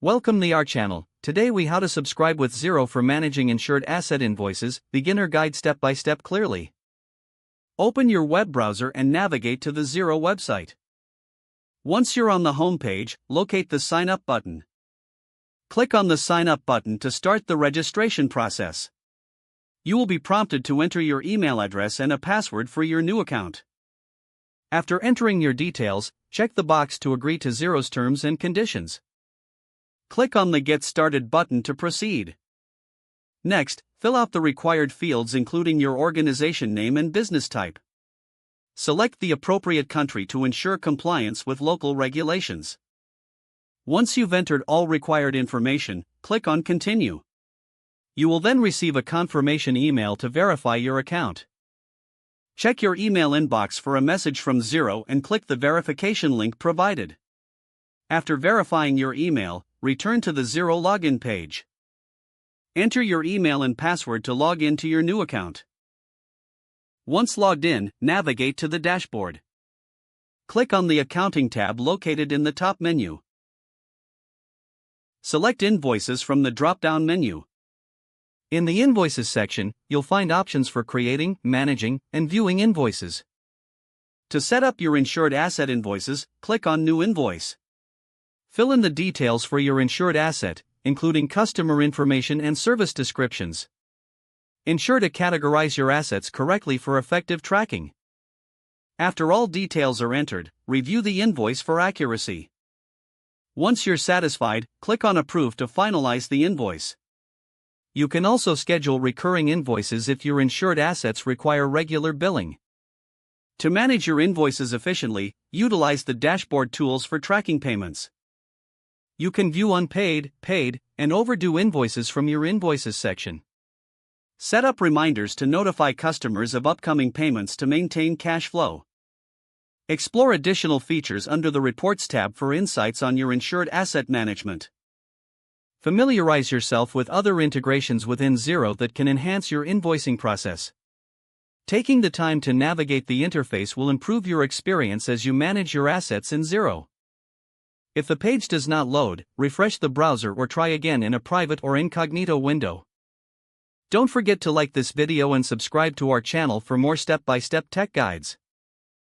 Welcome to our channel. Today we how to subscribe with Xero for managing insured asset invoices, beginner guide step by step clearly. Open your web browser and navigate to the Xero website. Once you're on the home page, locate the sign up button. Click on the sign up button to start the registration process. You will be prompted to enter your email address and a password for your new account. After entering your details, check the box to agree to Xero's terms and conditions. Click on the Get Started button to proceed. Next, fill out the required fields including your organization name and business type. Select the appropriate country to ensure compliance with local regulations. Once you've entered all required information, click on Continue. You will then receive a confirmation email to verify your account. Check your email inbox for a message from Xero and click the verification link provided. After verifying your email, return to the Xero login page. Enter your email and password to log into your new account. Once logged in, navigate to the dashboard. Click on the Accounting tab located in the top menu. Select Invoices from the drop-down menu. In the Invoices section, you'll find options for creating, managing, and viewing invoices. To set up your insured asset invoices, click on New Invoice. Fill in the details for your insured asset, including customer information and service descriptions. Ensure to categorize your assets correctly for effective tracking. After all details are entered, review the invoice for accuracy. Once you're satisfied, click on Approve to finalize the invoice. You can also schedule recurring invoices if your insured assets require regular billing. To manage your invoices efficiently, utilize the dashboard tools for tracking payments. You can view unpaid, paid, and overdue invoices from your Invoices section. Set up reminders to notify customers of upcoming payments to maintain cash flow. Explore additional features under the Reports tab for insights on your insured asset management. Familiarize yourself with other integrations within Xero that can enhance your invoicing process. Taking the time to navigate the interface will improve your experience as you manage your assets in Xero. If the page does not load, refresh the browser or try again in a private or incognito window. Don't forget to like this video and subscribe to our channel for more step-by-step tech guides.